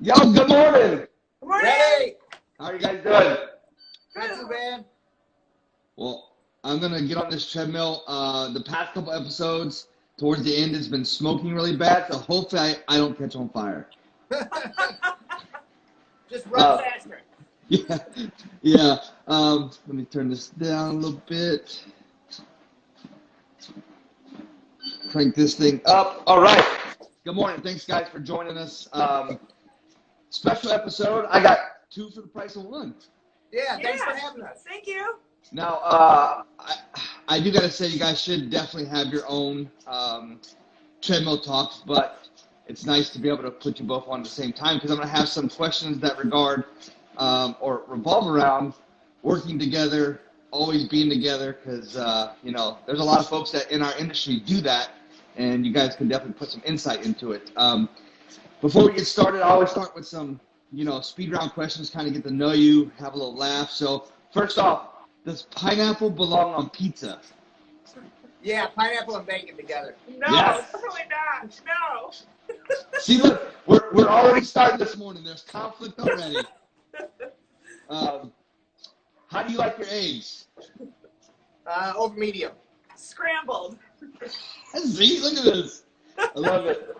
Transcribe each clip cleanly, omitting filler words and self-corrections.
Yo, good morning. Good morning. Hey, How are you guys doing? not too bad. Well, I'm gonna get on this treadmill. The past couple episodes, towards the end, it's been smoking really bad, so hopefully I don't catch on fire. Just run faster. Yeah, yeah. Let me turn this down a little bit. Crank this thing up. All right. Good morning. Thanks, guys, for joining us. Special episode. I got 2 for the price of 1. Yeah, thanks for having us. Thank you. Now, I do gotta say, you guys should definitely have your own treadmill talks, but it's nice to be able to put you both on at the same time because I'm gonna have some questions that regard or revolve around working together, always being together, because there's a lot of folks that in our industry do that, and you guys can definitely put some insight into it. Before we get started, I always start with some, speed round questions, kind of get to know you, have a little laugh. So first off, does pineapple belong on pizza? Yeah, pineapple and bacon together. No, Yes. definitely not. No. See, look, we're already starting this morning. There's conflict already. How do you like your eggs? Over medium. Scrambled. See, look at this. I love it.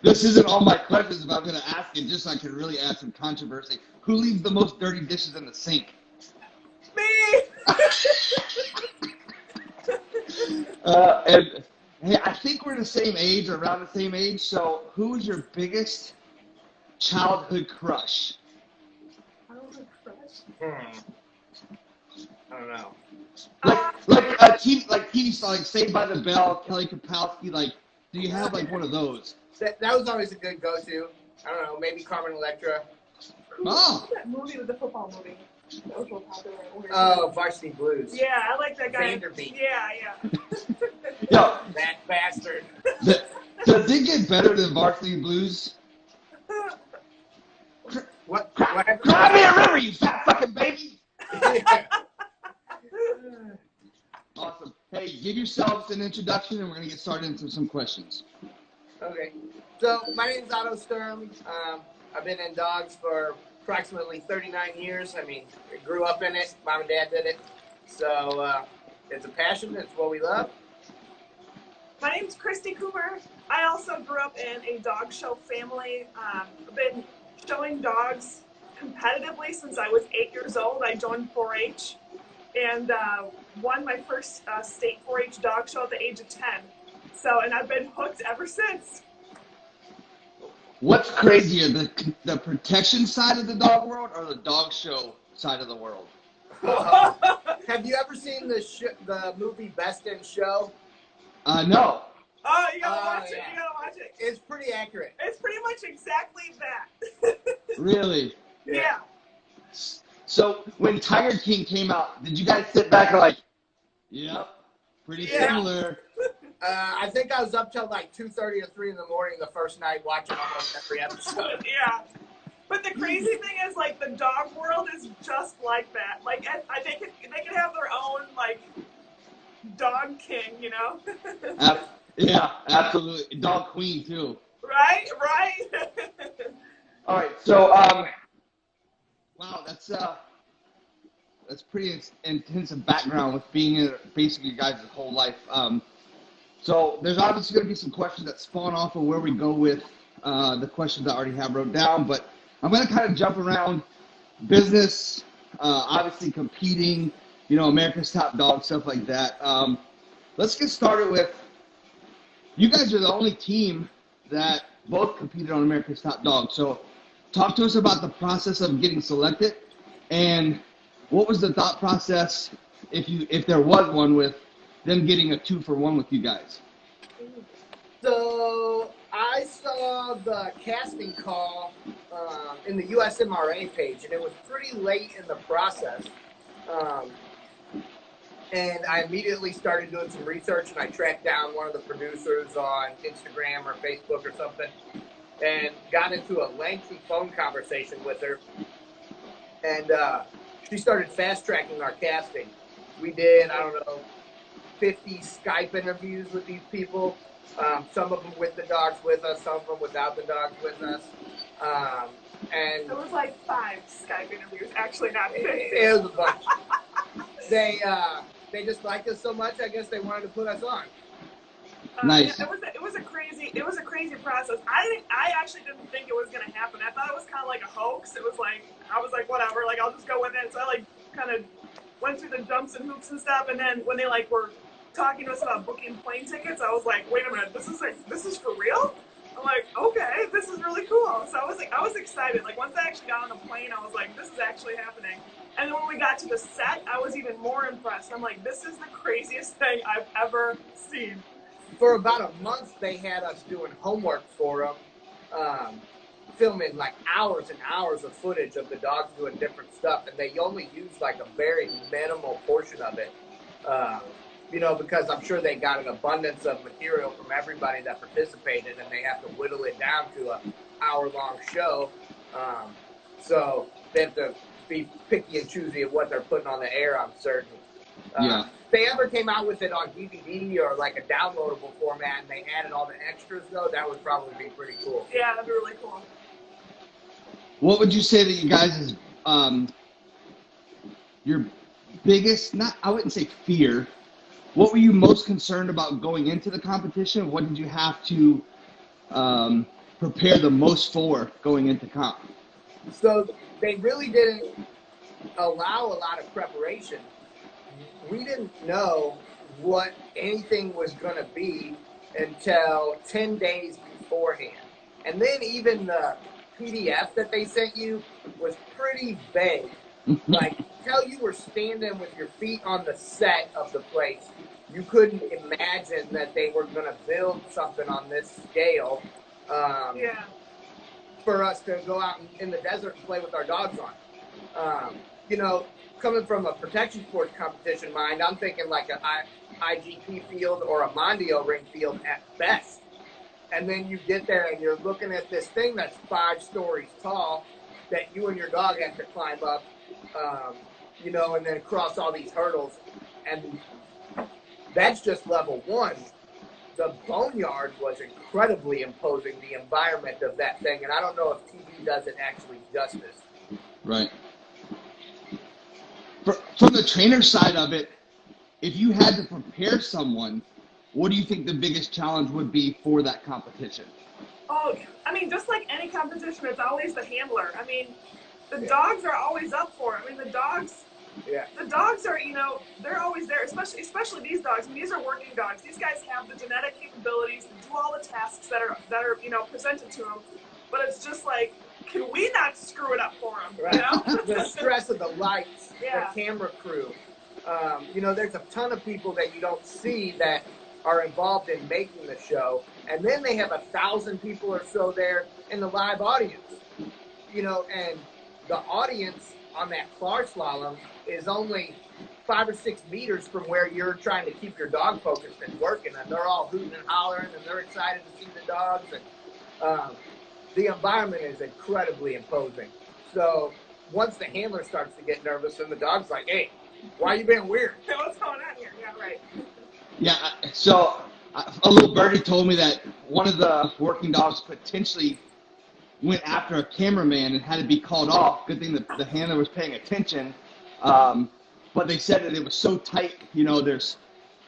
This isn't all my questions, but I'm going to ask it just so I can really add some controversy. Who leaves the most dirty dishes in the sink? Me. And hey, I think we're the same age, or around the same age. So, who is your biggest childhood crush? Childhood crush? I don't know. Like TV star, like Saved by the Bell, Kelly Kapowski. Like, do you have like one of those? That was always a good go-to. I don't know, maybe Carmen Electra. Oh. That movie with the football movie. That was real popular. Oh, Varsity Blues. Yeah, I like that guy. Vanderbeek. Yeah. Yo, That bastard. does it get better than Varsity Blues? What? Cry me a river, you fat fucking baby. Awesome. Hey, give yourselves an introduction, and we're gonna get started into some questions. Okay. So, my name is Otto Sturm. I've been in dogs for approximately 39 years. I mean, I grew up in it. Mom and Dad did it. So, it's a passion. It's what we love. My name's Kristi Kummer. I also grew up in a dog show family. I've been showing dogs competitively since I was 8 years old. I joined 4-H and won my first state 4-H dog show at the age of 10. And I've been hooked ever since. What's crazier, the protection side of the dog world or the dog show side of the world? Have you ever seen the movie Best in Show? No. Oh, you gotta watch it. Yeah. You gotta watch it. It's pretty accurate. It's pretty much exactly that. Really? Yeah. So when Tiger King came out, did you guys sit back and like, yep, pretty similar? I think I was up till like 2:30 or 3 in the morning the first night watching almost every episode. Yeah. But the crazy thing is, like, the dog world is just like that. Like, they could have their own, like, dog king, you know? Yeah, absolutely. Dog queen too. Right? All right, so wow, that's pretty intensive background with being in basically you guys' whole life. So there's obviously going to be some questions that spawn off of where we go with the questions I already have wrote down, but I'm going to kind of jump around business, obviously competing, America's Top Dog, stuff like that. Let's get started with, you guys are the only team that both competed on America's Top Dog. So talk to us about the process of getting selected and what was the thought process, if there was one, with them getting a 2-for-1 with you guys? So I saw the casting call in the USMRA page, and it was pretty late in the process. And I immediately started doing some research, and I tracked down one of the producers on Instagram or Facebook or something, and got into a lengthy phone conversation with her. And she started fast-tracking our casting. We did, 50 Skype interviews with these people. Some of them with the dogs with us, some of them without the dogs with us. And it was like 5 Skype interviews, actually not 50. It was a bunch. They just liked us so much, I guess they wanted to put us on. Nice. Yeah, it was a crazy process. I actually didn't think it was gonna happen. I thought it was kind of like a hoax. It was like, I was like, whatever, like I'll just go with it. So I like kind of went through the jumps and hoops and stuff. And then when they like were talking to us about booking plane tickets, I was like, wait a minute, this is for real? I'm like, okay, this is really cool. So I was excited. Like once I actually got on the plane, I was like, this is actually happening. And then when we got to the set, I was even more impressed. I'm like, this is the craziest thing I've ever seen. For about a month, they had us doing homework for them, filming like hours and hours of footage of the dogs doing different stuff, and they only used like a very minimal portion of it, because I'm sure they got an abundance of material from everybody that participated, and they have to whittle it down to an hour-long show. So they have to be picky and choosy of what they're putting on the air, I'm certain. Yeah. If they ever came out with it on DVD or like a downloadable format and they added all the extras, though, that would probably be pretty cool. Yeah, that'd be really cool. What would you say that you guys' your biggest, I wouldn't say fear, what were you most concerned about going into the competition? What did you have to prepare the most for going into comp? So they really didn't allow a lot of preparation. We didn't know what anything was going to be until 10 days beforehand. And then even the PDF that they sent you was pretty vague. Like, until you were standing with your feet on the set of the place, you couldn't imagine that they were going to build something on this scale for us to go out in the desert and play with our dogs on. Coming from a protection sports competition mind, I'm thinking like an IGP field or a Mondio ring field at best. And then you get there and you're looking at this thing that's 5 stories tall that you and your dog have to climb up, and then cross all these hurdles. And that's just level 1. The boneyard was incredibly imposing, the environment of that thing. And I don't know if TV does it actually justice. Right. From the trainer side of it, if you had to prepare someone, what do you think the biggest challenge would be for that competition? Oh, I mean, just like any competition, it's always the handler. I mean, the dogs are always up for it. I mean, the dogs are, they're always there, especially these dogs. I mean, these are working dogs. These guys have the genetic capabilities to do all the tasks that are presented to them. But it's just like, can we not screw it up for them? Right. The stress of the lights, the camera crew. There's a ton of people that you don't see that are involved in making the show. And then they have 1,000 people or so there in the live audience. And the audience on that car slalom is only 5 or 6 meters from where you're trying to keep your dog focused and working. And they're all hooting and hollering and they're excited to see the dogs. And the environment is incredibly imposing. So once the handler starts to get nervous, and the dog's like, hey, why are you being weird? Hey, what's going on here? Yeah, right. Yeah, so a little birdie told me that one of the working dogs potentially went after a cameraman and had to be called off. Good thing that the handler was paying attention. But they said that it was so tight, there's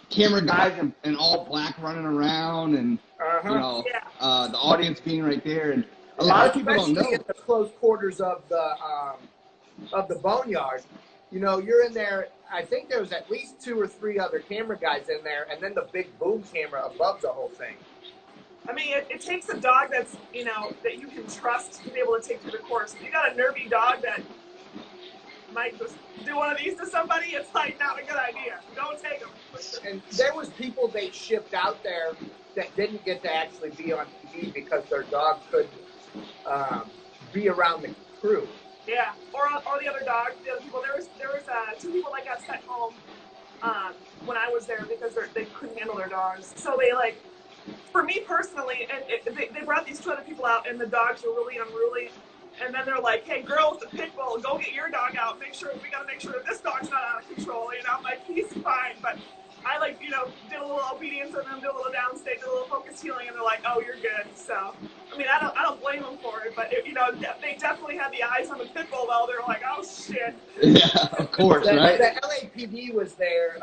camera guys in all black running around and, the audience being right there. And a lot of people don't know. Especially in the close quarters of the boneyard, you're in there. I think there was at least 2 or 3 other camera guys in there, and then the big boom camera above the whole thing. I mean, it takes a dog that's, that you can trust to be able to take through the course. If you got a nervy dog that might just do one of these to somebody, it's like not a good idea. Don't take them. And there was people they shipped out there that didn't get to actually be on TV because their dog couldn't be around the crew. Yeah, or the other dogs, the other people. There was 2 people that got sent home when I was there because they couldn't handle their dogs. So they for me personally, they brought these 2 other people out, and the dogs were really unruly. And then they're like, "Hey, girls, the pit bull, go get your dog out. We got to make sure that this dog's not out of control." I'm like, he's fine, but I like, did a little obedience and then did a little downstage, did a little focus healing, and they're like, oh, you're good. So, I mean, I don't blame them for it, but they definitely had the eyes on the pit bull though. They're like, oh shit. Yeah, of course, right? The LAPD was there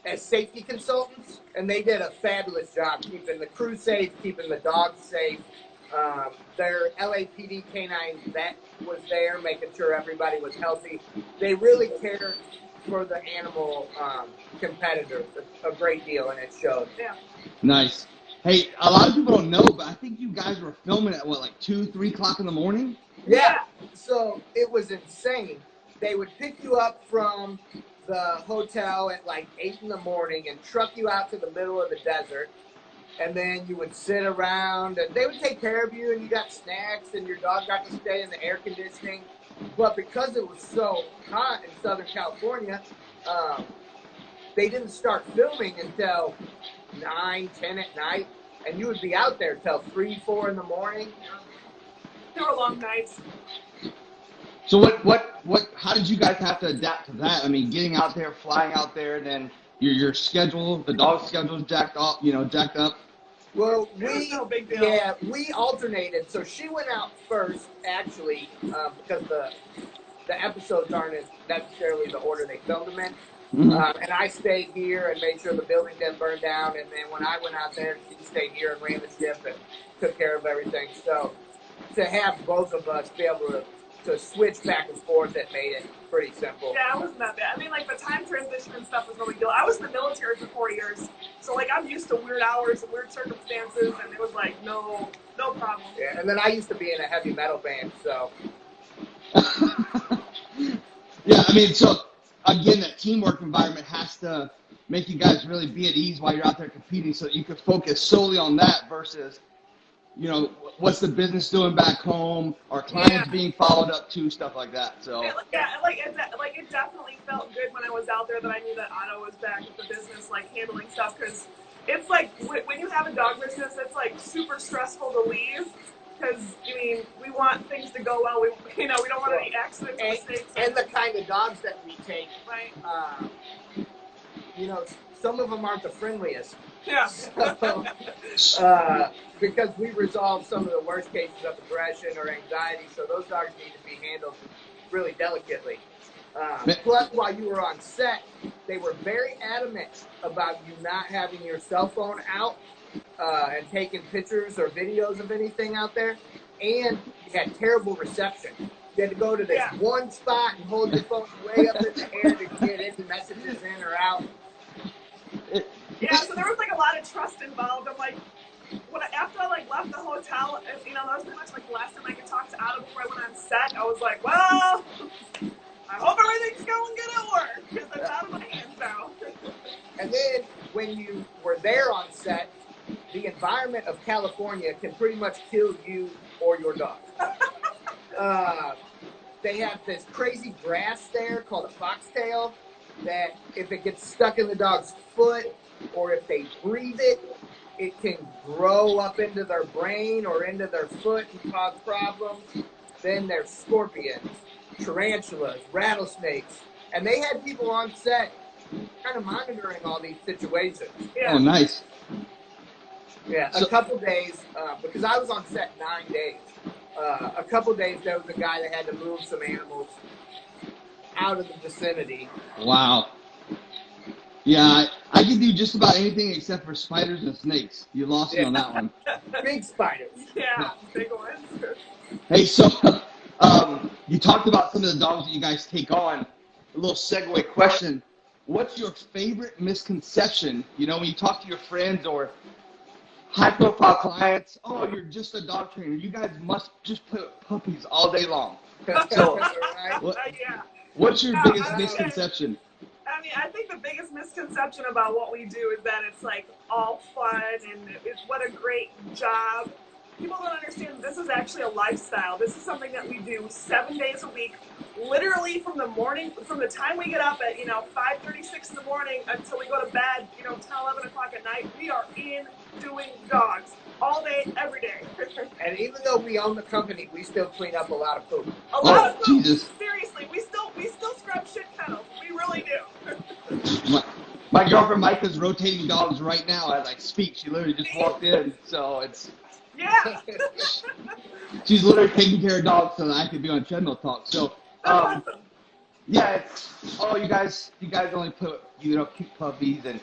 as safety consultants, and they did a fabulous job keeping the crew safe, keeping the dogs safe. Their LAPD canine vet was there, making sure everybody was healthy. They really cared for the animal competitors a great deal, and it showed. Yeah. Nice. Hey, a lot of people don't know, but I think you guys were filming at what, like 2, 3 o'clock in the morning? Yeah. So it was insane. They would pick you up from the hotel at like 8 in the morning and truck you out to the middle of the desert. And then you would sit around, and they would take care of you, and you got snacks, and your dog got to stay in the air conditioning. But because it was so hot in Southern California, they didn't start filming until 9, 10 at night, and you would be out there till 3, 4 in the morning. They were long nights. So how did you guys have to adapt to that? I mean, getting out there, flying out there, then your schedule, the dog schedule's jacked up. Well, no big deal. Yeah, we alternated. So she went out first, actually, because the episodes aren't necessarily the order they filmed them in. Mm-hmm. And I stayed here and made sure the building didn't burn down. And then when I went out there, she stayed here and ran the ship and took care of everything. So to have both of us be able to switch back and forth, it made it pretty simple. Yeah, it wasn't that bad. I mean, like, the time transition and stuff was no big deal. I was in the military for 4 years, so, like, I'm used to weird hours and weird circumstances, and it was, like, no problem. Yeah, and then I used to be in a heavy metal band, so. Yeah, I mean, so, again, that teamwork environment has to make you guys really be at ease while you're out there competing so that you can focus solely on that versus, what's the business doing back home, our clients being followed up to, stuff like that. So it definitely felt good when I was out there that I knew that Otto was back at the business, like handling stuff, because it's like when you have a dog business, it's like super stressful to leave. Because we want things to go well. We don't want any accidents or mistakes. And the kind of dogs that we take, right? Some of them aren't the friendliest. Yeah. So, because we resolve some of the worst cases of aggression or anxiety, so those dogs need to be handled really delicately. Plus, while you were on set, they were very adamant about you not having your cell phone out and taking pictures or videos of anything out there. And you had terrible reception. You had to go to this one spot and hold your phone way up in the air to get any messages in or out. Yeah, so there was like a lot of trust involved. I'm like, after I left the hotel, that was pretty much like the last time I could talk to Otto before I went on set. I was like, well, I hope everything's going good at work because it's out of my hands now. And then when you were there on set, the environment of California can pretty much kill you or your dog. They have this crazy grass there called a foxtail that if it gets stuck in the dog's foot or if they breathe it, it can grow up into their brain or into their foot and cause problems. Then there's scorpions, tarantulas, rattlesnakes, and they had people on set kind of monitoring all these situations. Yeah. Oh, nice. Yeah, a couple days, because I was on set 9 days. A couple days, there was a guy that had to move some animals out of the vicinity. Wow. Yeah, I can do just about anything except for spiders and snakes. You lost me on that one. Big spiders. Yeah, big ones. Hey, so you talked about some of the dogs that you guys take on. A little segue question. What's your favorite misconception, when you talk to your friends or high-profile clients? Oh, you're just a dog trainer. You guys must just put puppies all day long. So, what's your biggest misconception? I think the biggest misconception about what we do is that it's like all fun and it's what a great job. People don't understand this is actually a lifestyle. This is something that we do 7 days a week, literally from the time we get up at 5:36 in the morning until we go to bed 10, 11 o'clock at night. We are in doing dogs all day, every day. And even though we own the company, we still clean up a lot of poop. A lot of poop. Jesus. Seriously, we still scrub shit kennels. We really do. My girlfriend Micah's rotating dogs right now as I speak. She literally just walked in, so it's Yeah. she's literally taking care of dogs so that I could be on Treadmill Talk. So That's awesome. yeah, it's, you guys only put cute puppies, and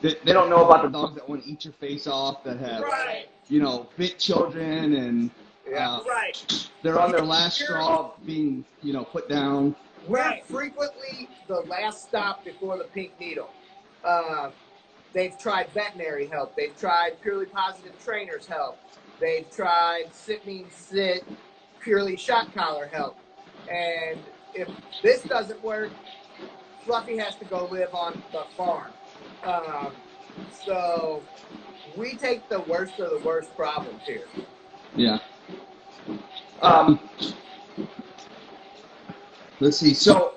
they don't know about the dogs that want to eat your face off, that have Right. bit children, and Right. they're on their last straw being put down. We're frequently the last stop before the pink needle. They've tried veterinary help. They've tried purely positive trainers help. They've tried sit means sit, purely shot collar help. And if this doesn't work, Fluffy has to go live on the farm. So we take the worst of the worst problems here. Yeah. Let's see. So,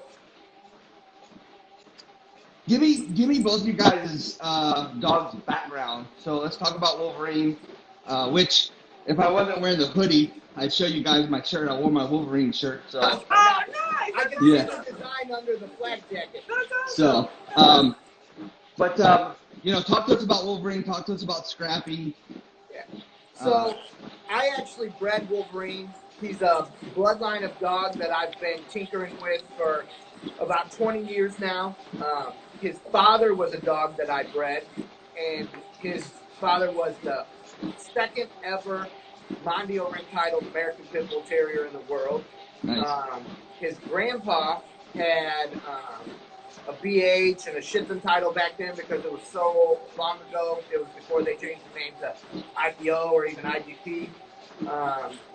give me both of you guys' dog's background. So let's talk about Wolverine. Which, if I wasn't wearing the hoodie, I'd show you guys my shirt. I wore my Wolverine shirt. So. Oh, nice! I can see the design under the flak jacket. So, but talk to us about Wolverine. Talk to us about Scrappy. Yeah. So, I actually bred Wolverine. He's a bloodline of dog that I've been tinkering with for about 20 years now. His father was a dog that I bred, and his father was the second ever Mondial ring titled American Pit Bull Terrier in the world. Nice. His grandpa had a BH and a Shitten title back then because it was so long ago. It was before they changed the name to IPO or even IGP.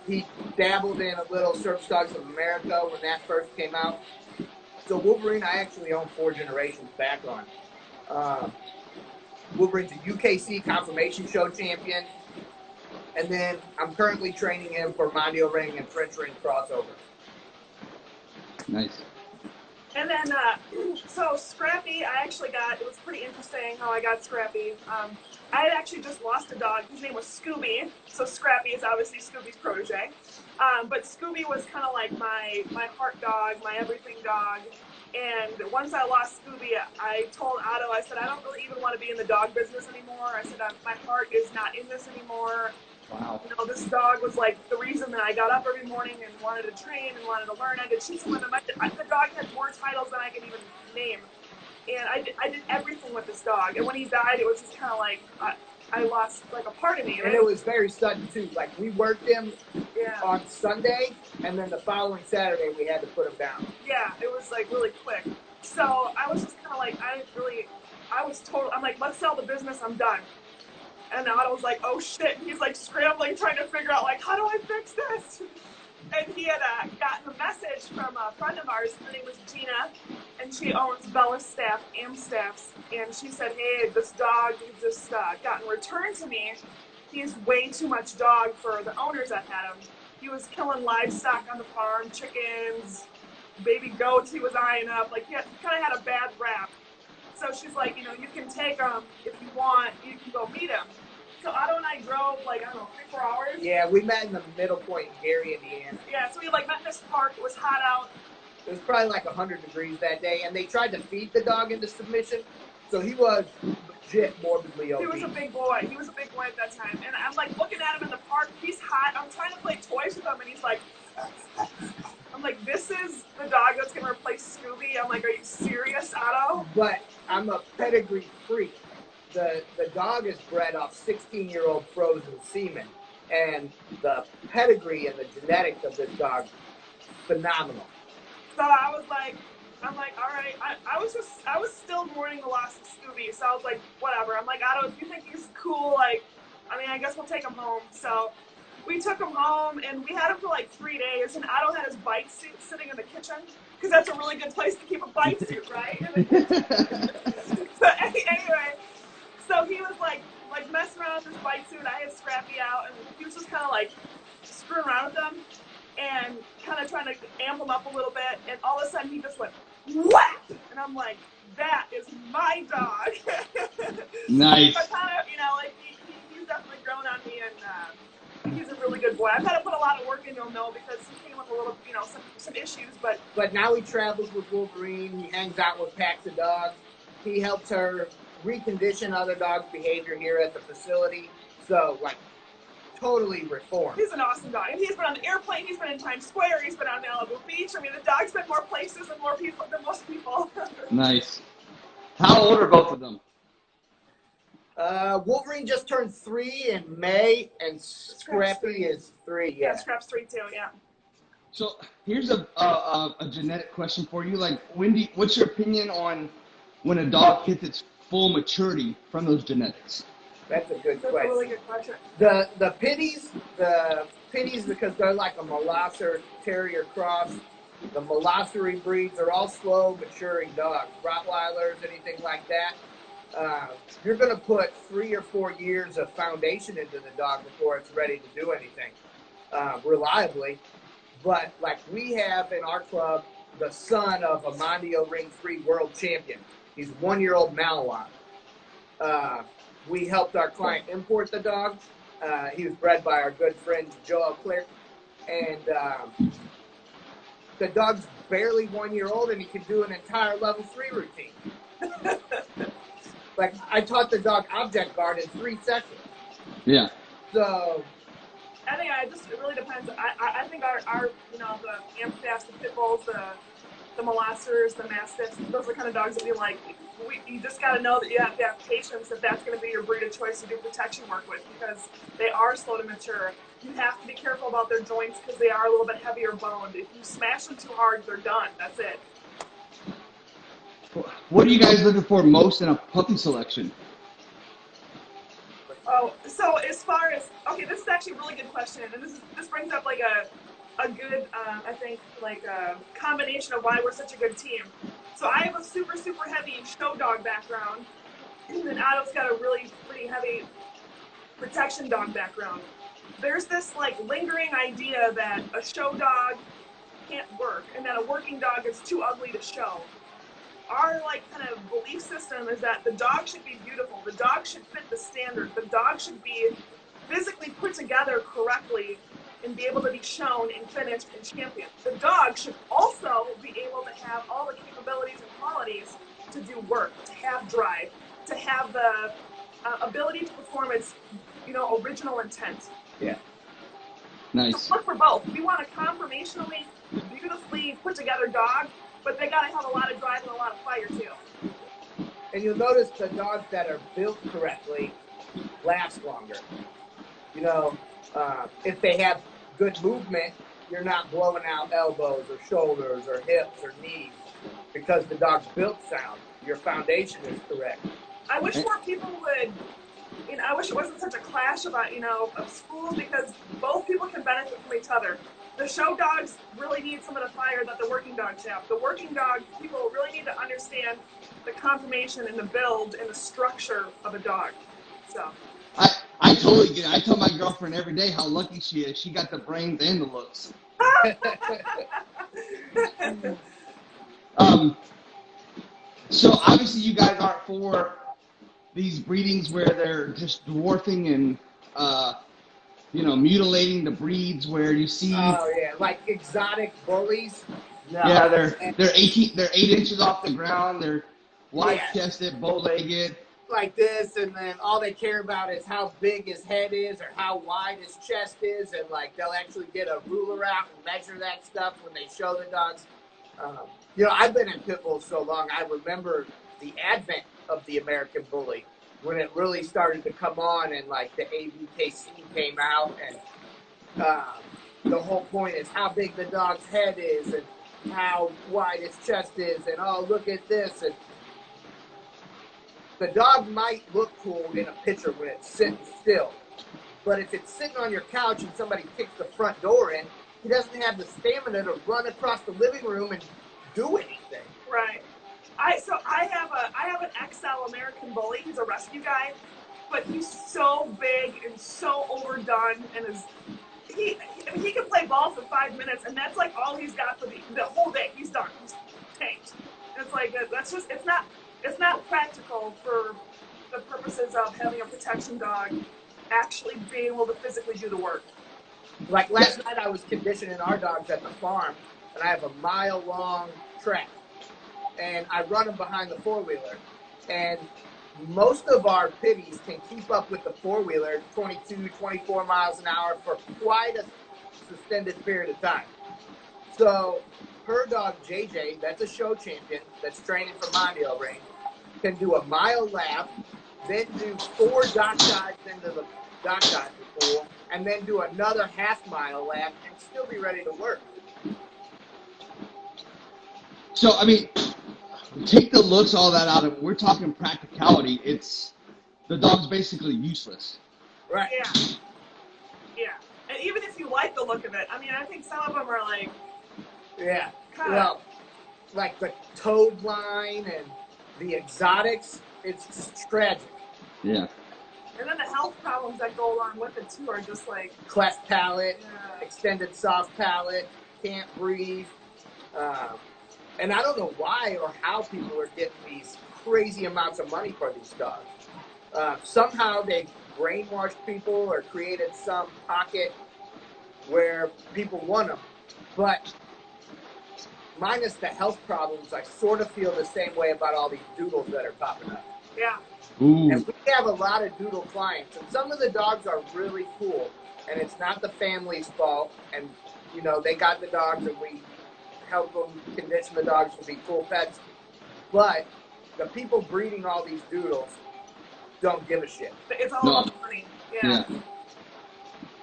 He dabbled in a little Service Dogs of America when that first came out. So Wolverine, I actually own 4 generations back on. Wolverine's a UKC Confirmation Show champion. And then I'm currently training him for Mondial Ring and French Ring crossover. Nice. And then, so Scrappy, I actually got, it was pretty interesting how I got Scrappy. I had actually just lost a dog. His name was Scooby. So Scrappy is obviously Scooby's protege. But Scooby was kind of like my heart dog, my everything dog. And once I lost Scooby, I told Otto, I said, I don't really even want to be in the dog business anymore. I said, my heart is not in this anymore. Wow. This dog was like the reason that I got up every morning and wanted to train and wanted to learn. I did shoot with him. The dog had more titles than I can even name. And I did everything with this dog. And when he died, it was just kind of like I lost like a part of me. And it was very sudden too. Like we worked him on Sunday, and then the following Saturday we had to put him down. Yeah, it was like really quick. So I was just kind of like, I'm like, let's sell the business. I'm done. And Otto was like, oh shit. And he's like scrambling, trying to figure out like, how do I fix this? And he had gotten a message from a friend of ours. Her name was Gina, and she owns Bella Staff, Amstaffs. And she said, hey, this dog just gotten returned to me. He's way too much dog for the owners that had him. He was killing livestock on the farm, chickens, baby goats he was eyeing up. Like, he kind of had a bad rap. So she's like, you can take him if you want. You can go meet him. So Otto and I drove, like, I don't know, 3-4 hours. Yeah, we met in the middle point in Gary, Indiana. Yeah, so we, met in this park. It was hot out. It was probably like 100 degrees that day, and they tried to feed the dog into submission, so he was legit morbidly obese. He was a big boy. He was a big boy at that time. And I'm, like, looking at him in the park. He's hot. I'm trying to play toys with him, and he's like... I'm like, this is the dog that's going to replace Scooby? I'm like, are you serious, Otto? But I'm a pedigree freak. The dog is bred off 16-year-old frozen semen, and the pedigree and the genetics of this dog, phenomenal. So I was like, all right. I was still mourning the loss of Scooby, so I was like, whatever. I'm like, Otto, if you think he's cool, I guess we'll take him home. So we took him home, and we had him for like 3 days, and Otto had his bike suit sitting in the kitchen, because that's a really good place to keep a bike suit, right? So anyway, so he was like messing around with his bike suit. I had Scrappy out, and he was just kind of like screwing around with them and kind of trying to amp him up a little bit, and all of a sudden he just went whap, and I'm like, that is my dog. Nice. But kind of, he's definitely grown on me, and he's a really good boy. I've had to put a lot of work into him though, because he came with a little, some issues, but now he travels with Wolverine. He hangs out with packs of dogs. He helps her recondition other dogs' behavior here at the facility. So, like, totally reformed. He's an awesome dog. He's been on the airplane. He's been in Times Square. He's been on Malibu Beach. I mean, the dog's been more places than most people. Nice. How old are both of them? Wolverine just turned 3 in May, and Scrappy is 3. Yeah, Scrap's 3 too. Yeah. So here's a genetic question for you. Like, Wendy, what's your opinion on when a dog hits its full maturity from those genetics? That's a good That's question. a really good question. The pitties, because they're like a Molosser Terrier cross. The Molossery breeds are all slow maturing dogs. Rottweilers, anything like that. You're going to put 3 or 4 years of foundation into the dog before it's ready to do anything reliably. But like we have in our club, the son of a Mondio Ring 3 world champion. He's 1-year-old Malinois. We helped our client import the dog. He was bred by our good friend Joel Clark. And the dog's barely 1 year old, and he can do an entire level 3 routine. Like, I taught the dog object guard in 3 sessions. Yeah. So I think it really depends. I think our the Amstaffs, the Pit Bulls, the Molossers, the Mastiffs, those are the kind of dogs that we like. You just got to know that you have to have patience, that that's going to be your breed of choice to do protection work with, because they are slow to mature. You have to be careful about their joints because they are a little bit heavier boned. If you smash them too hard, they're done. That's it. What are you guys looking for most in a puppy selection? Oh, so as far as, okay, this is actually a really good question, and this brings up like a good, I think, like a combination of why we're such a good team. So I have a super, super heavy show dog background, and Otto's got a really pretty heavy protection dog background. There's this like lingering idea that a show dog can't work, and that a working dog is too ugly to show. Our like kind of belief system is that the dog should be beautiful. The dog should fit the standard. The dog should be physically put together correctly and be able to be shown and finished and championed. The dog should also be able to have all the capabilities and qualities to do work, to have drive, to have the ability to perform its, original intent. yeah. Nice. So look for both. We want a conformationally, beautifully put together dog, but they gotta have a lot of drive and a lot of fire too. And you'll notice the dogs that are built correctly last longer. If they have good movement, you're not blowing out elbows or shoulders or hips or knees because the dog's built sound. Your foundation is correct. I wish more people would, I wish it wasn't such a clash about, of schools, because both people can benefit from each other. The show dogs really need some of the fire that the working dogs have. The working dog people really need to understand the conformation and the build and the structure of a dog. So I totally get it. I tell my girlfriend every day how lucky she is. She got the brains and the looks. So obviously you guys aren't for these breedings where they're just dwarfing and mutilating the breeds, where you see. Oh yeah, like exotic bullies. No. Yeah, they're 8 inches off the ground. They're wide-chested, bow-legged. Like this, and then all they care about is how big his head is or how wide his chest is, and like they'll actually get a ruler out and measure that stuff when they show the dogs. I've been in pit bulls so long, I remember the advent of the American Bully when it really started to come on, and like the ABKC came out, and the whole point is how big the dog's head is and how wide its chest is, and oh, look at this. And the dog might look cool in a picture when it's sitting still, but if it's sitting on your couch and somebody kicks the front door in, he doesn't have the stamina to run across the living room and do anything. right. I have an XL American Bully. He's a rescue guy, but he's so big and so overdone, and he can play ball for 5 minutes, and that's like all he's got for the whole day. He's done. He's tanked. It's like it's not practical for the purposes of having a protection dog actually being able to physically do the work. Like last night, I was conditioning our dogs at the farm, and I have a mile-long track, and I run them behind the four-wheeler, And most of our pitties can keep up with the four-wheeler 22, 24 miles an hour for quite a suspended period of time. So her dog, JJ, that's a show champion that's training for Mondial range, can do a mile lap, then do 4 dock dives into the dock dive pool, and then do another half-mile lap and still be ready to work. So, I mean, take the looks, all that out of it. We're talking practicality. The dog's basically useless. Right. Yeah. Yeah. And even if you like the look of it, I mean, I think some of them are like, Yeah. kinda, Well, like the toad line and the exotics, it's just tragic. Yeah. and then the health problems that go along with it too are just like, Cleft palate, yeah. extended soft palate, can't breathe. And I don't know why or how people are getting these crazy amounts of money for these dogs. Somehow they brainwashed people or created some pocket where people want them. But minus the health problems, I sort of feel the same way about all these doodles that are popping up. Yeah. Ooh. And we have a lot of doodle clients, and some of the dogs are really cool, and it's not the family's fault. And, you know, they got the dogs, and we help them condition the dogs to be cool pets. But the people breeding all these doodles don't give a shit. It's all No. about money. Yeah.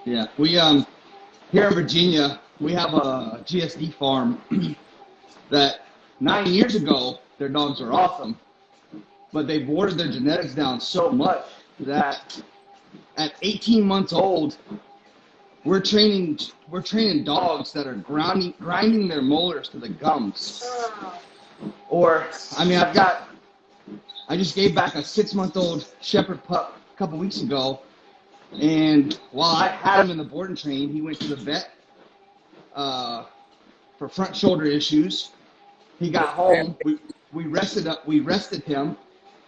Yeah. We here in Virginia, we have a GSD farm that 9 years ago their dogs were awesome, but they watered their genetics down so much that at 18 months old, we're training dogs that are grinding their molars to the gums. Or, I mean, I just gave back a 6-month-old shepherd pup a couple weeks ago, and while I had him in the board and train, he went to the vet for front shoulder issues. He got home. We rested him,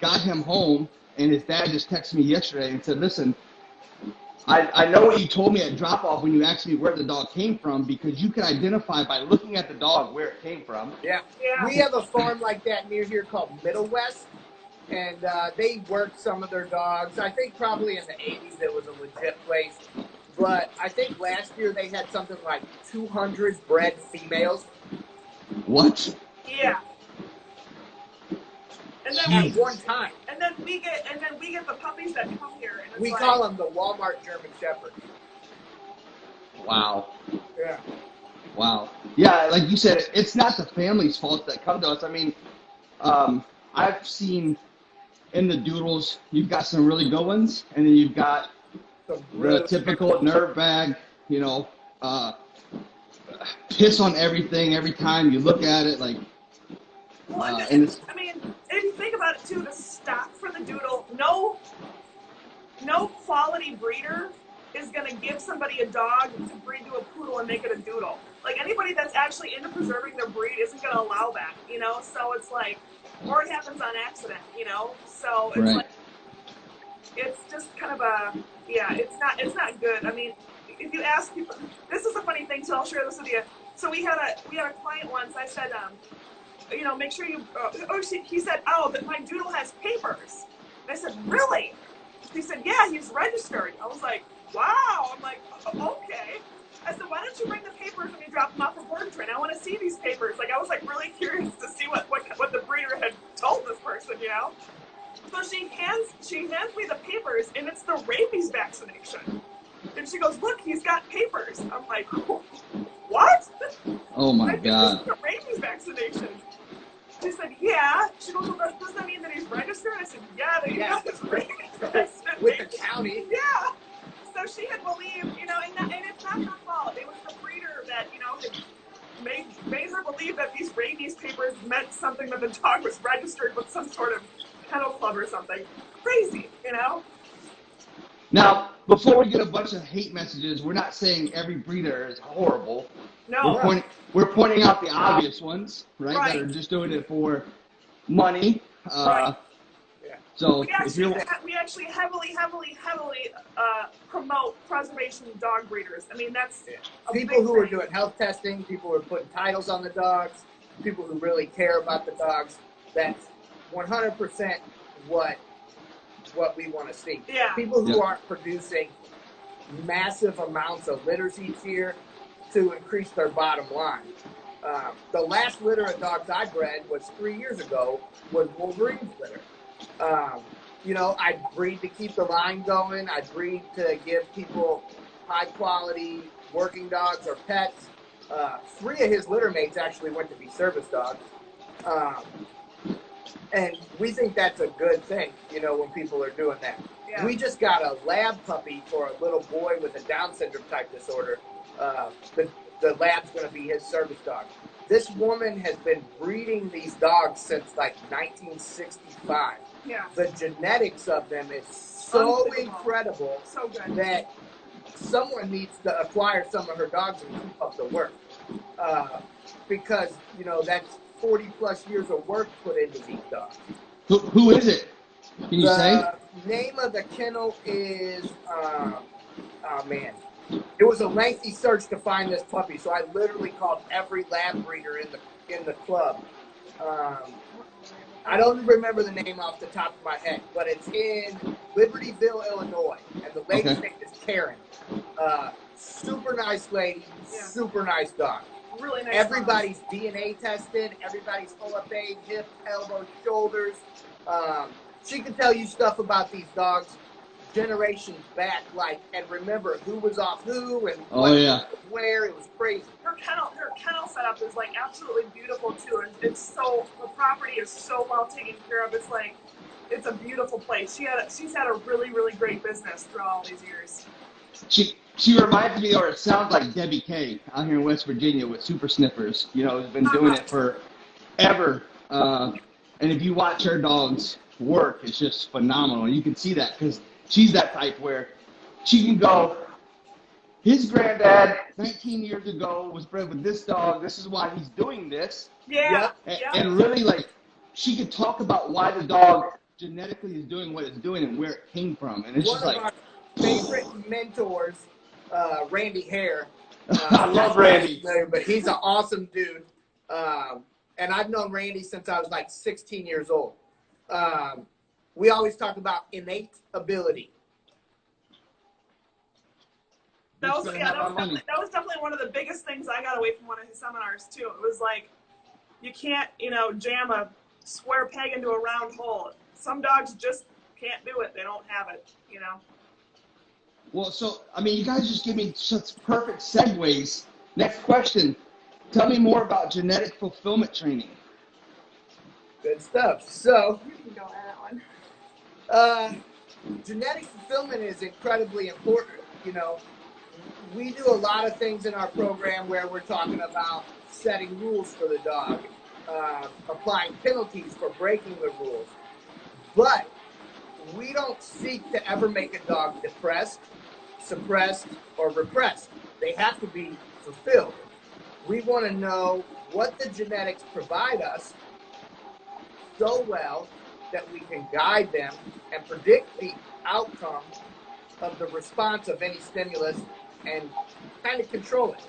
got him home, and his dad just texted me yesterday and said, "Listen, I know what you told me at drop-off when you asked me where the dog came from, because you can identify by looking at the dog where it came from." Yeah. Yeah. We have a farm like that near here called Middle West, and they worked some of their dogs. I think probably in the 80s it was a legit place. But I think last year they had something like 200 bred females. What? Yeah. And then At one time. and then we get the puppies that come here, and it's We like, call them the Walmart German Shepherd. Wow. Yeah. Wow. Yeah, like you said, it's not the family's fault that come to us. I mean, I've seen in the doodles, you've got some really good ones, and then you've got the typical nerve bag, you know, piss on everything every time you look at it, like. well, And it's, I mean, if you think about it too, the stock for the doodle, no quality breeder is going to give somebody a dog to breed to a poodle and make it a doodle. Like, anybody that's actually into preserving their breed isn't going to allow that, you know? So it's like, or it happens on accident, you know? So it's Right. like, it's just kind of a, yeah, it's not good. I mean, if you ask people, this is a funny thing too, I'll share this with you. So we had a client once, I said, you know, make sure you, he said, oh, that my doodle has papers. And I said, really? He said, yeah, he's registered. I was like, wow. I'm like, okay. I said, why don't you bring the papers when you drop them off for board and train? I want to see these papers. Like, I was like really curious to see what the breeder had told this person, you know? So she hands me the papers, and it's the rabies vaccination. And she goes, look, he's got papers. I'm like, what? oh my I think God. this is a rabies vaccination. She said, yeah. She goes, well, does that mean that he's registered? I said, yeah, that he got his rabies vaccination. With the county. Yeah. So she had believed, you know, and it's not her fault. It was the breeder that, you know, had made her believe that these rabies papers meant something, that the dog was registered with some sort of kennel club or something. Crazy, you know? Now, before we get a bunch of hate messages, we're not saying every breeder is horrible. No. We're pointing out the obvious ones, right? Right. That are just doing it for money. Right. Yeah. So We if you're actually heavily promote preservation dog breeders. I mean, that's a People big who are thing. doing health testing, people who are putting titles on the dogs, people who really care about the dogs, that's 100% what we want to see. Yeah. People who aren't producing massive amounts of litters each year to increase their bottom line. The last litter of dogs I bred was 3 years ago, was Wolverine's litter. You know, I breed to keep the line going. I breed to give people high quality working dogs or pets. 3 of his litter mates actually went to be service dogs. And we think that's a good thing, you know, when people are doing that. Yeah. We just got a lab puppy for a little boy with a Down syndrome type disorder. The lab's going to be his service dog. This woman has been breeding these dogs since like 1965. Yeah. The genetics of them is so incredible So good. that someone needs to acquire some of her dogs and keep up the work. Because, you know, that's 40 plus years of work put into these dogs. Who is it? Can you say? The name of the kennel is, oh man. It was a lengthy search to find this puppy, so I literally called every lab breeder in the club. I don't remember the name off the top of my head, but it's in Libertyville, Illinois, and the lady's name is Karen. Super nice lady, super nice dog. Really nice. Everybody's DNA tested. Everybody's full of age, hips, elbows, shoulders. She can tell you stuff about these dogs generations back, like, and remember who was off who and where. It was crazy. Her kennel setup is like absolutely beautiful too, and it's so, the property is so well taken care of. It's like, it's a beautiful place. She's had a really, really great business throughout all these years. She reminds me, or it sounds like Debbie Kay out here in West Virginia with Super Sniffers. You know, has been doing it forever. And if you watch her dogs work, it's just phenomenal. You can see that because she's that type where she can go, his granddad 19 years ago was bred with this dog. This is why he's doing this. Yeah. And really, like, she could talk about why the dog genetically is doing what it's doing and where it came from. And it's One just of like, our favorite mentors, Randy Hare. I love Randy. But he's an awesome dude. And I've known Randy since I was like 16 years old. We always talk about innate ability. That was definitely one of the biggest things I got away from one of his seminars too. It was like, you can't, you know, jam a square peg into a round hole. Some dogs just can't do it. They don't have it, you know. Well, so, I mean, you guys just give me such perfect segues. Next question. Tell me more about genetic fulfillment training. Good stuff. So, You can go on that one. Genetic fulfillment is incredibly important. You know, we do a lot of things in our program where we're talking about setting rules for the dog, applying penalties for breaking the rules. But we don't seek to ever make a dog depressed, suppressed, or repressed. They have to be fulfilled. We want to know what the genetics provide us so well that we can guide them and predict the outcome of the response of any stimulus and kind of control it.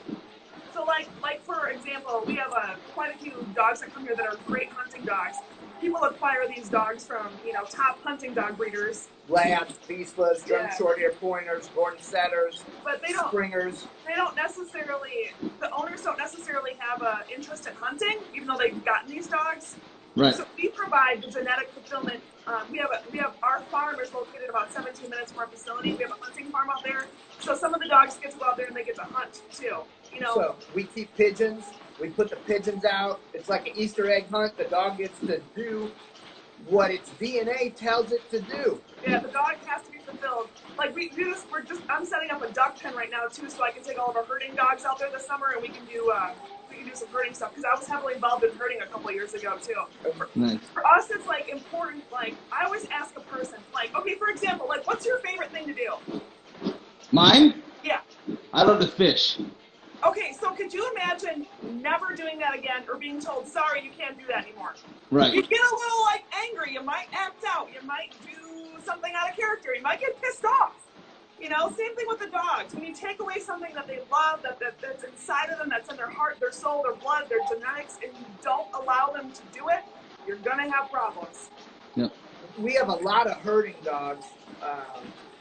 So like for example, we have quite a few dogs that come here that are great hunting dogs. People acquire these dogs from, you know, top hunting dog breeders. Labs, Vizslas, German short-hair pointers, Gordon setters, but they don't, Springers. They don't necessarily, the owners don't necessarily have an interest in hunting, even though they've gotten these dogs. Right. So we provide the genetic fulfillment. We have our farm is located about 17 minutes from our facility. We have a hunting farm out there. So some of the dogs get to go out there and they get to hunt too. You know. So we keep pigeons. We put the pigeons out. It's like an Easter egg hunt. The dog gets to do what its DNA tells it to do. Yeah, the dog has to be fulfilled. Like we do this. I'm setting up a duck pen right now too, so I can take all of our herding dogs out there this summer and we can do some herding stuff, because I was heavily involved in herding a couple of years ago too. Nice. For us, it's like important. Like I always ask a person, like, okay, for example, like, what's your favorite thing to do? Mine? Yeah. I love to fish. Okay, so could you imagine never doing that again, or being told, sorry, you can't do that anymore? Right. You get a little like angry. You might act out. You might do something out of character. You might get pissed off. You know, same thing with the dogs. When you take away something that they love, that's inside of them, that's in their heart, their soul, their blood, their genetics, and you don't allow them to do it, you're going to have problems. Yep. we have a lot of herding dogs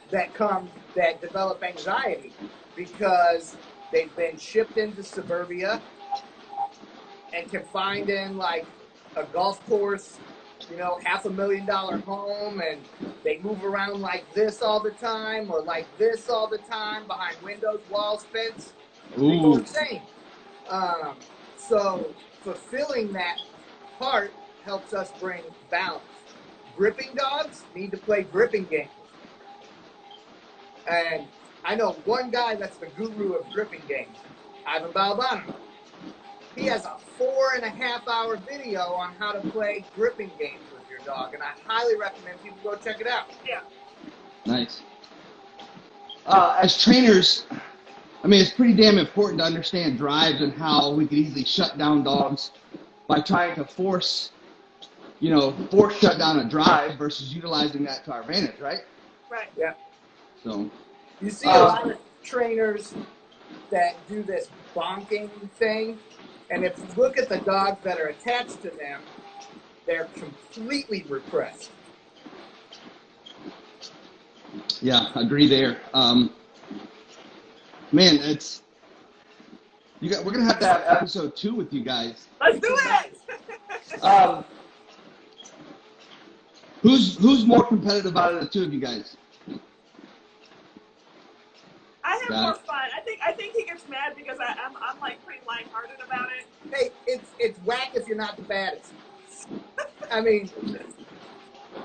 that develop anxiety because they've been shipped into suburbia and confined in like a golf course, $500,000 home, and they move around like this all the time or like this all the time behind windows, walls, fence. They go insane. So fulfilling that part helps us bring balance. Gripping dogs need to play gripping games. And I know one guy that's the guru of gripping games, Ivan Balbano. He has a 4.5-hour video on how to play gripping games with your dog, and I highly recommend people go check it out. Yeah. Nice. As trainers, I mean, it's pretty damn important to understand drives and how we could easily shut down dogs by trying to force shut down a drive versus utilizing that to our advantage, right? Right. Yeah. So you see a lot of trainers that do this bonking thing, and if you look at the dogs that are attached to them, they're completely repressed. Yeah, agree there. Man, we're gonna have to have episode 2 with you guys. Let's do it. Who's more competitive out of the two of you guys? I have more fun. I think he gets mad because I'm like pretty lighthearted about it. Hey, it's whack if you're not the baddest. I mean,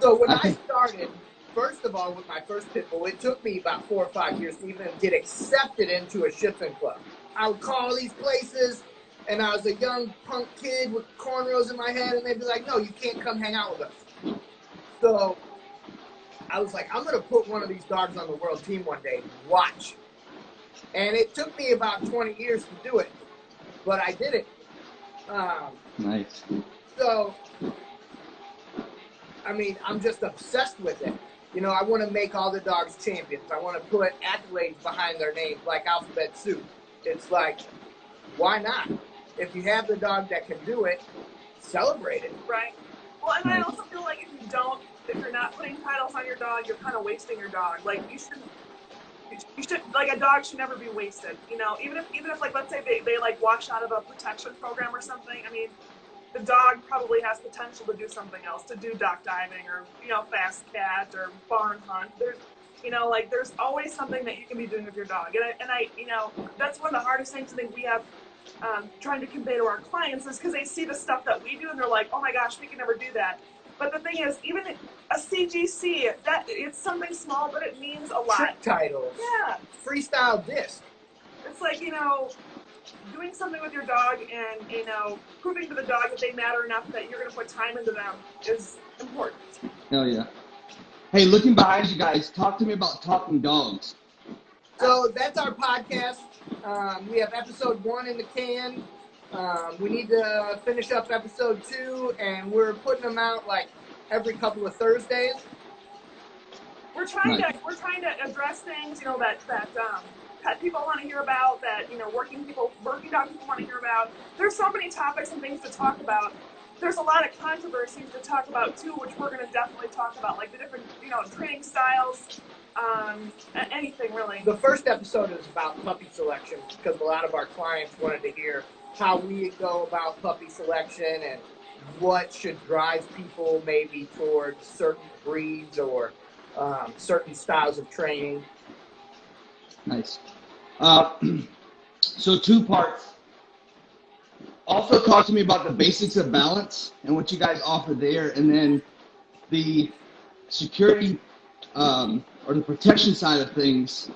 so when I started, first of all, with my first pit bull, it took me about 4 or 5 years to even get accepted into a shifting club. I would call these places, and I was a young punk kid with cornrows in my head, and they'd be like, "No, you can't come hang out with us." So I was like, I'm going to put one of these dogs on the world team one day. Watch. And it took me about 20 years to do it, but I did it. Nice. So, I mean, I'm just obsessed with it. I want to make all the dogs champions. I want to put accolades behind their names like alphabet soup. It's like, why not? If you have the dog that can do it, celebrate it. Right. Well, and I also feel like if you're not putting titles on your dog, you're kind of wasting your dog. Like you should like a dog should never be wasted. Even if like let's say they like wash out of a protection program or something. I mean, the dog probably has potential to do something else, to do duck diving or fast cat or barn hunt. There's always something that you can be doing with your dog, and I that's one of the hardest things I think we have. Trying to convey to our clients is because they see the stuff that we do and they're like, oh my gosh, we can never do that. But the thing is, even a CGC, that it's something small, but it means a lot. Trick titles. Yeah. Freestyle disc. It's like, doing something with your dog and, proving to the dog that they matter enough that you're going to put time into them is important. Hell yeah. Hey, looking behind you guys, talk to me about talking dogs. So that's our podcast. We have episode 1 in the can. We need to finish up episode 2, and we're putting them out like every couple of Thursdays. We're trying to address things, that pet people want to hear about, that working dog people want to hear about. There's so many topics and things to talk about. There's a lot of controversies to talk about too, which we're going to definitely talk about, like the different training styles. Anything really. The first episode is about puppy selection because a lot of our clients wanted to hear how we go about puppy selection and what should drive people maybe towards certain breeds or certain styles of training. Nice. So 2 parts. Also talk to me about the basics of balance and what you guys offer there, and then the security or the protection side of things.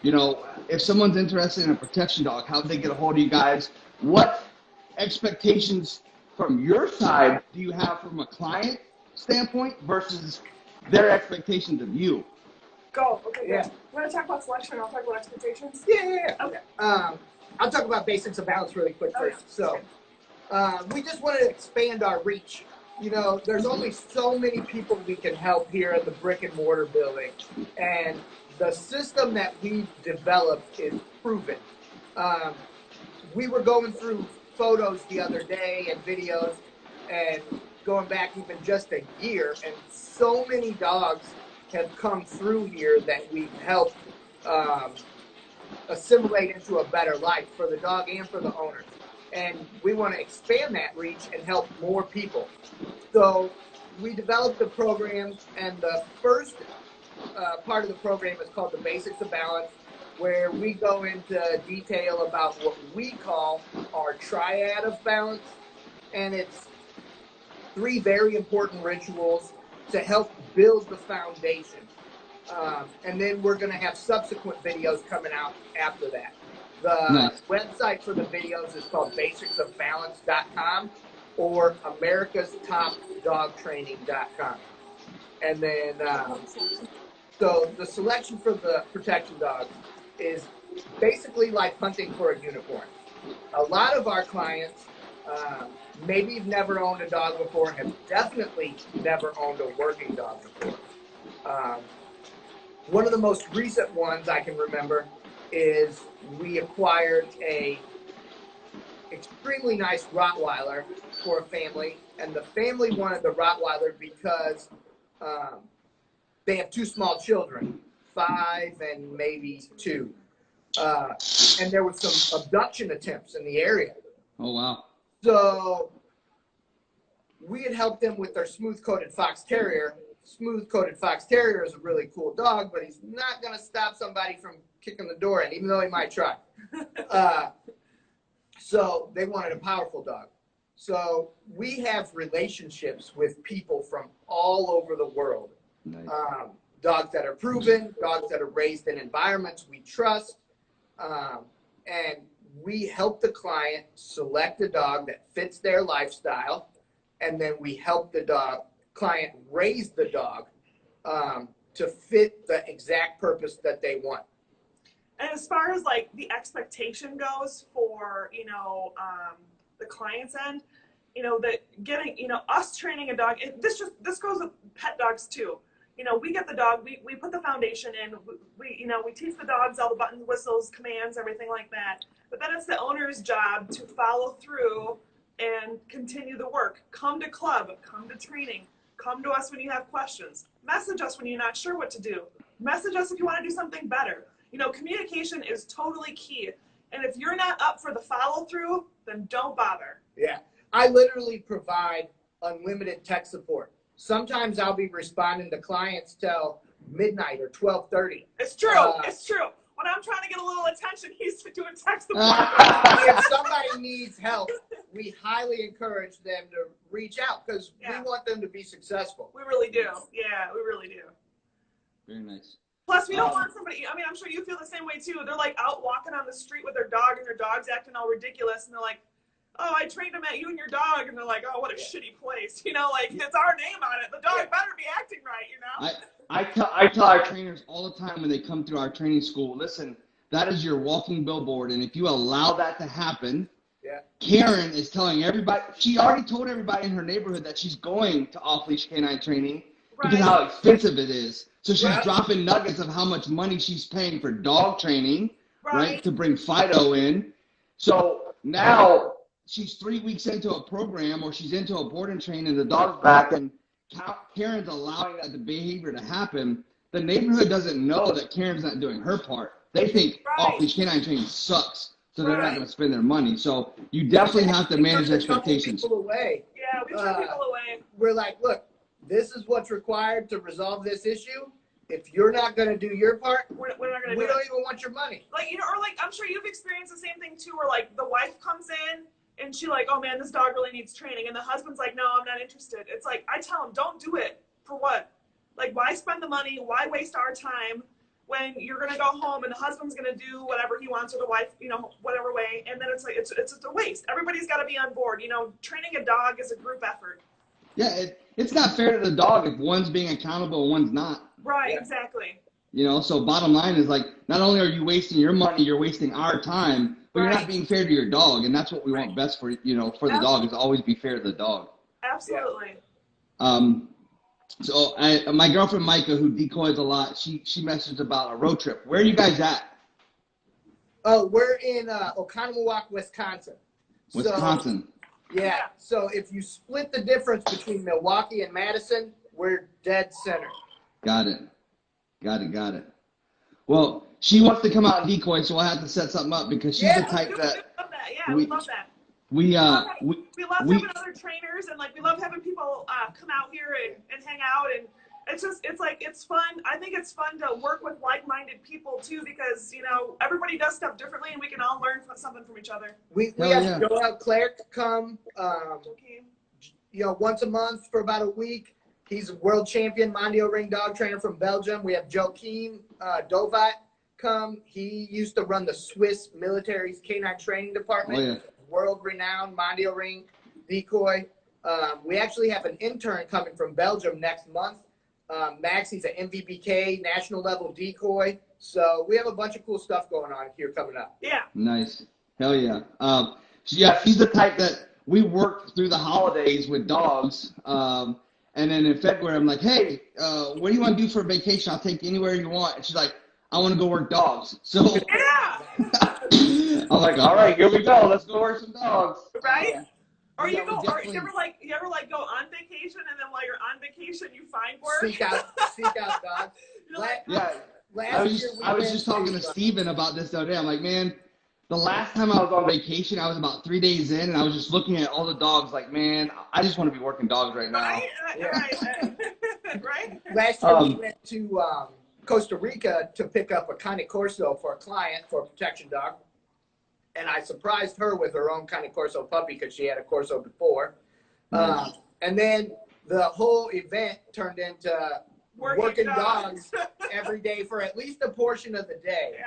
If someone's interested in a protection dog, how do they get a hold of you guys? What expectations from your side do you have from a client standpoint versus their expectations of you? Go. Okay. Yeah. You want to talk about selection? I'll talk about expectations. Yeah. Okay. I'll talk about basics of balance really quick first. So, we just wanted to expand our reach. There's only so many people we can help here in the brick and mortar building, and the system that we've developed is proven. We were going through photos the other day and videos, and going back even just a year, and so many dogs have come through here that we've helped assimilate into a better life for the dog and for the owners. And we want to expand that reach and help more people. So we developed the program, and the first part of the program is called the Basics of Balance, where we go into detail about what we call our triad of balance. And it's 3 very important rituals to help build the foundation. And then we're going to have subsequent videos coming out after that. The website for the videos is called basicsofbalance.com or americastopdogtraining.com. And then, so the selection for the protection dog is basically like hunting for a unicorn. A lot of our clients, maybe you've never owned a dog before, have definitely never owned a working dog before. One of the most recent ones I can remember is we acquired a extremely nice Rottweiler for a family, and the family wanted the Rottweiler because they have 2 small children, 5 and maybe 2. And there were some abduction attempts in the area. Oh, wow. So we had helped them with their smooth-coated fox terrier. Smooth-coated fox terrier is a really cool dog, but he's not going to stop somebody from kicking the door in, even though he might try. So they wanted a powerful dog. So we have relationships with people from all over the world. Nice. Dogs that are proven, dogs that are raised in environments we trust, and we help the client select a dog that fits their lifestyle, and then we help the client raise the dog to fit the exact purpose that they want. And as far as like the expectation goes for, the client's end, that getting, us training a dog, this goes with pet dogs too. We get the dog, we put the foundation in, we teach the dogs all the buttons, whistles, commands, everything like that. But then it's the owner's job to follow through and continue the work. Come to club, come to training, come to us when you have questions. Message us when you're not sure what to do. Message us if you want to do something better. Communication is totally key. And if you're not up for the follow through, then don't bother. Yeah. I literally provide unlimited tech support. Sometimes I'll be responding to clients till midnight or 12:30. It's true. It's true. When I'm trying to get a little attention, he's doing text support. If somebody needs help, we highly encourage them to reach out because we want them to be successful. We really do. Yeah, we really do. Very nice. Plus, we don't want somebody, I'm sure you feel the same way too. They're like out walking on the street with their dog and their dog's acting all ridiculous. And they're like, oh, I trained him at you and your dog. And they're like, oh, what a shitty place. It's our name on it. The dog better be acting right, I tell our trainers all the time when they come through our training school, listen, that is your walking billboard. And if you allow that to happen, Karen is telling everybody, she already told everybody in her neighborhood that she's going to off-leash canine training because of how expensive it is. So she's dropping nuggets of how much money she's paying for dog training, right, to bring Fido in. So now she's 3 weeks into a program or she's into a board and train and the dog's back and Karen's allowing that the behavior to happen. The neighborhood doesn't know that Karen's not doing her part. They think off-leash canine training sucks, so they're not going to spend their money. So you definitely have to manage expectations. People away. Yeah, we turn people away. We're like, look, this is what's required to resolve this issue. If you're not going to do your part, we're not going to do it. We don't even want your money. I'm sure you've experienced the same thing too, where like the wife comes in and she like, oh man, this dog really needs training. And the husband's like, no, I'm not interested. It's like, I tell him, don't do it. For what? Like, why spend the money? Why waste our time when you're going to go home and the husband's going to do whatever he wants or the wife, whatever way. And then it's like, it's just a waste. Everybody's got to be on board. Training a dog is a group effort. Yeah, it's not fair to the dog if one's being accountable and one's not. Right, exactly. So bottom line is like, not only are you wasting your money, you're wasting our time, but you're not being fair to your dog. And that's what we want best for, for the dog, is always be fair to the dog. Absolutely. So my girlfriend, Micah, who decoys a lot, she messaged about a road trip. Where are you guys at? Oh, we're in Oconomowoc, Wisconsin. Wisconsin. Yeah. So if you split the difference between Milwaukee and Madison, we're dead center. Got it. Well, she wants to come out and decoy, so we'll have to set something up because she's the type that. Love that. Yeah, we love that. We love having other trainers, and like we love having people come out here and hang out, and it's fun. I think it's fun to work with like-minded people too, because everybody does stuff differently, and we can all learn something from each other. We have Joel Clark come once a month for about a week. He's a world champion Mondio ring dog trainer from Belgium. We have Joachim Dovat come. He used to run the Swiss military's canine training department. World-renowned Mondio ring decoy. We actually have an intern coming from Belgium next month. Max, he's an MVBK national level decoy. So we have a bunch of cool stuff going on here coming up. Yeah. Nice. Hell yeah. She's the type that we worked through the holidays with dogs. And then in February, I'm like, hey, what do you want to do for a vacation? I'll take you anywhere you want. And she's like, I want to go work dogs. So I'm like, all right, here we go. Let's go work some dogs. Right? Or you ever go on vacation, and then while you're on vacation you find work? Seek out dogs. I was just talking to Steven about this the other day. I'm like, man, the last time I was on vacation, I was about 3 days in, and I was just looking at all the dogs like, man, I just want to be working dogs right now. Right. Last year we went to Costa Rica to pick up a Cane Corso for a client for a protection dog. And I surprised her with her own Cane Corso puppy because she had a Corso before. Nice. And then the whole event turned into working dogs every day for at least a portion of the day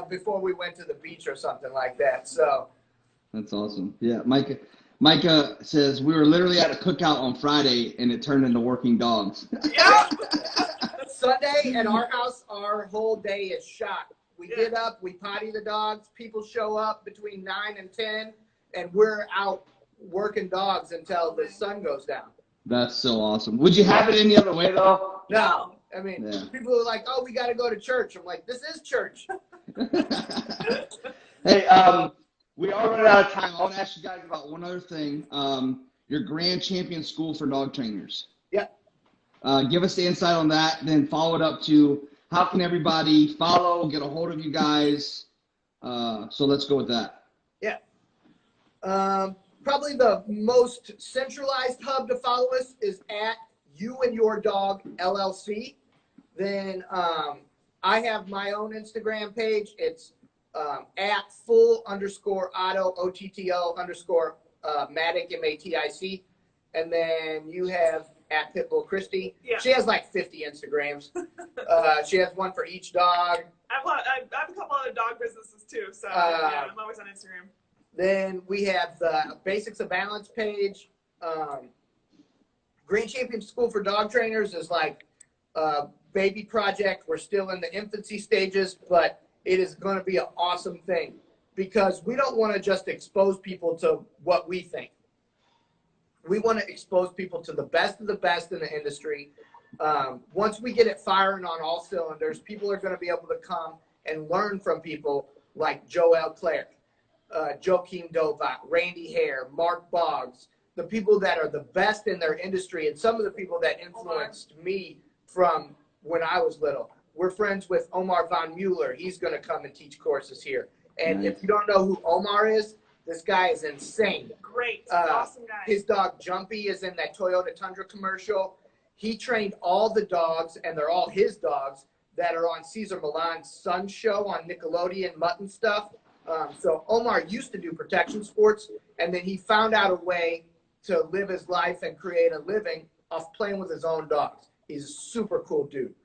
before we went to the beach or something like that. So that's awesome. Yeah, Micah says we were literally at a cookout on Friday and it turned into working dogs. Yeah. Sunday at our house, our whole day is shot. We get up, we potty the dogs, people show up between 9 and 10, and we're out working dogs until the sun goes down. That's so awesome. Would you have it any other way, though? No. I mean, people are like, oh, we got to go to church. I'm like, this is church. Hey, we are running out of time. I want to ask you guys about one other thing. Your Grand Champion School for Dog Trainers. Yep. Give us the insight on that, then follow it up to how can everybody follow, get a hold of you guys? So let's go with that. Yeah. Probably the most centralized hub to follow us is at You and Your Dog LLC. Then I have my own Instagram page. It's at @full_Otto OTTO _Matic MATIC. And then you have at Pitbull Kristi. Yeah. She has like 50 Instagrams. She has one for each dog. I have a couple other dog businesses too, so I'm always on Instagram. Then we have the Basics of Balance page. Grand Champion School for Dog Trainers is like a baby project. We're still in the infancy stages, but it is going to be an awesome thing because we don't want to just expose people to what we think. We want to expose people to the best of the best in the industry. Once we get it firing on all cylinders, people are going to be able to come and learn from people like Joel Clark, Joachim Dovat, Randy Hare, Mark Boggs, the people that are the best in their industry, and some of the people that influenced me from when I was little. We're friends with Omar von Mueller. He's going to come and teach courses here. And if you don't know who Omar is, this guy is insane. Great. Awesome guy. His dog Jumpy is in that Toyota Tundra commercial. He trained all the dogs, and they're all his dogs, that are on Cesar Millan's Sun show on Nickelodeon, Mutton Stuff. So Omar used to do protection sports, and then he found out a way to live his life and create a living off playing with his own dogs. He's a super cool dude.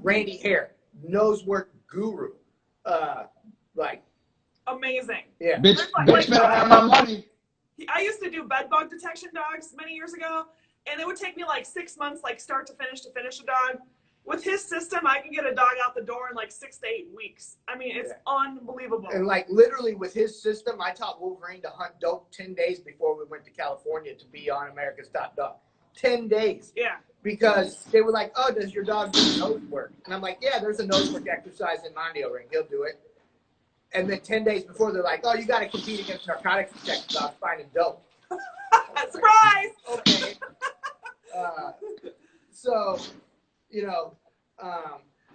Randy Hare, nose work guru. Amazing. Yeah. Bitch better have my money. I used to do bed bug detection dogs many years ago, and it would take me like 6 months, like start to finish a dog. With his system, I can get a dog out the door in like 6 to 8 weeks. I mean, it's unbelievable. And like literally with his system, I taught Wolverine to hunt dope 10 days before we went to California to be on America's Top Dog. 10 days. Yeah. Because they were like, oh, does your dog do nose work? And I'm like, yeah, there's a nose work exercise in Mondio Ring. He'll do it. And then 10 days before, they're like, oh, you got to compete against narcotics detective dogs finding dope. Surprise! Okay. So,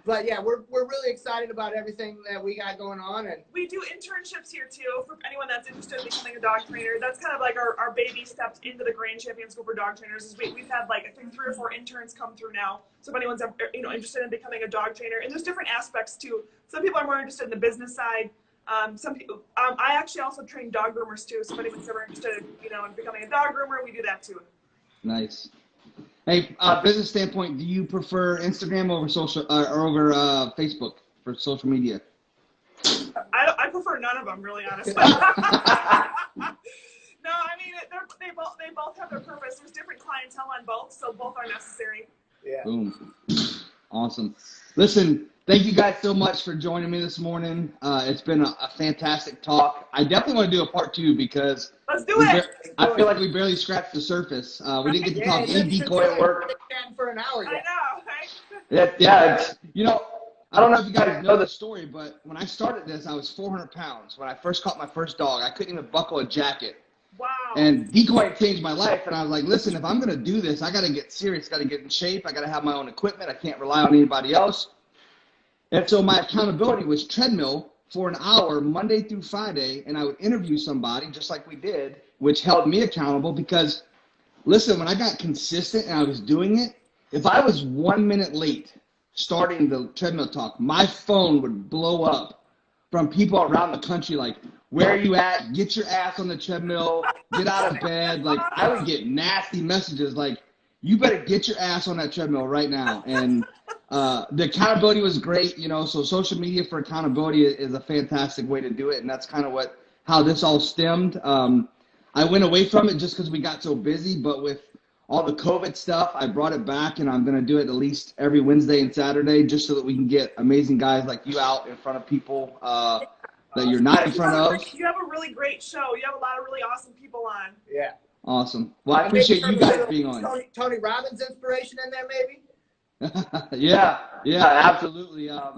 but yeah, we're really excited about everything that we got going on, and we do internships here too for anyone that's interested in becoming a dog trainer. That's kind of like our baby steps into the Grand Champion School for Dog Trainers. Is we've had like I think 3 or 4 interns come through now. So if anyone's interested in becoming a dog trainer, and there's different aspects too. Some people are more interested in the business side. Some people, I actually also train dog groomers too. So if anyone's ever interested, in becoming a dog groomer, we do that too. Nice. Hey, business standpoint, do you prefer Instagram over social or over Facebook for social media? I prefer none of them, really, honestly. No, I mean they both have their purpose. There's different clientele on both, so both are necessary. Yeah. Boom. Awesome. Listen, thank you guys so much for joining me this morning. It's been a fantastic talk. I definitely want to do a part 2 because let's do it. I feel like we barely scratched the surface. We didn't get to talk any decoy work. For an hour. I know, right? Yeah. I don't know if you guys know the story, but when I started this, I was 400 pounds. When I first caught my first dog, I couldn't even buckle a jacket. Wow. And decoy changed my life, and I was like, listen, if I'm going to do this, I got to get serious, got to get in shape, I got to have my own equipment, I can't rely on anybody else. And so my accountability was Treadmill for an hour, Monday through Friday, and I would interview somebody, just like we did, which held me accountable because, listen, when I got consistent and I was doing it, if I was 1 minute late starting the Treadmill talk, my phone would blow up from people around the country like, where are you at? Get your ass on the treadmill. Get out of bed. Like, I would get nasty messages like, you better get your ass on that treadmill right now. And the accountability was great, so social media for accountability is a fantastic way to do it. And that's kind of how this all stemmed. I went away from it just because we got so busy, but with all the COVID stuff, I brought it back, and I'm going to do it at least every Wednesday and Saturday just so that we can get amazing guys like you out in front of people that you're not in front of. You have a really great show. You have a lot of really awesome people on. Yeah. Awesome. Well, I appreciate you guys being on. Tony Robbins inspiration in there, maybe? Yeah, absolutely. I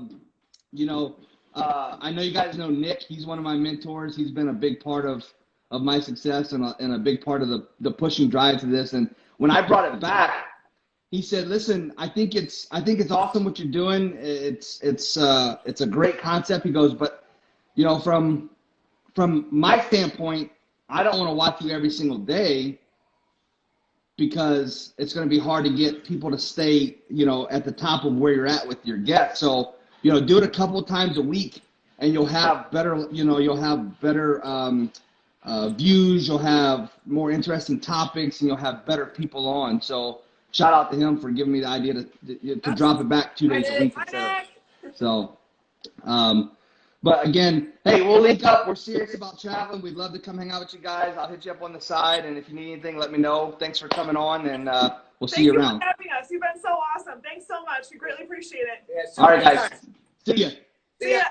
know you guys know Nick. He's one of my mentors. He's been a big part of my success and a big part of the pushing drive to this. And when I brought it back, he said, "Listen, I think it's awesome what you're doing. It's a great concept." He goes, "But from my standpoint, I don't want to watch you every single day because it's going to be hard to get people to stay, at the top of where you're at with your guests. So, do it a couple of times a week, and you'll have better, views. You'll have more interesting topics, and you'll have better people on." So, shout out to him for giving me the idea to drop it back 2 days a week. So, but again, hey, we'll link up. We're serious about traveling. We'd love to come hang out with you guys. I'll hit you up on the side, and if you need anything, let me know. Thanks for coming on, and we'll see you around. Thank you for having us. You've been so awesome. Thanks so much. We greatly appreciate it. Yeah, all right, guys. See ya. See ya.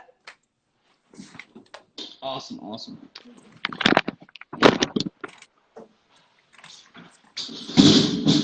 Awesome.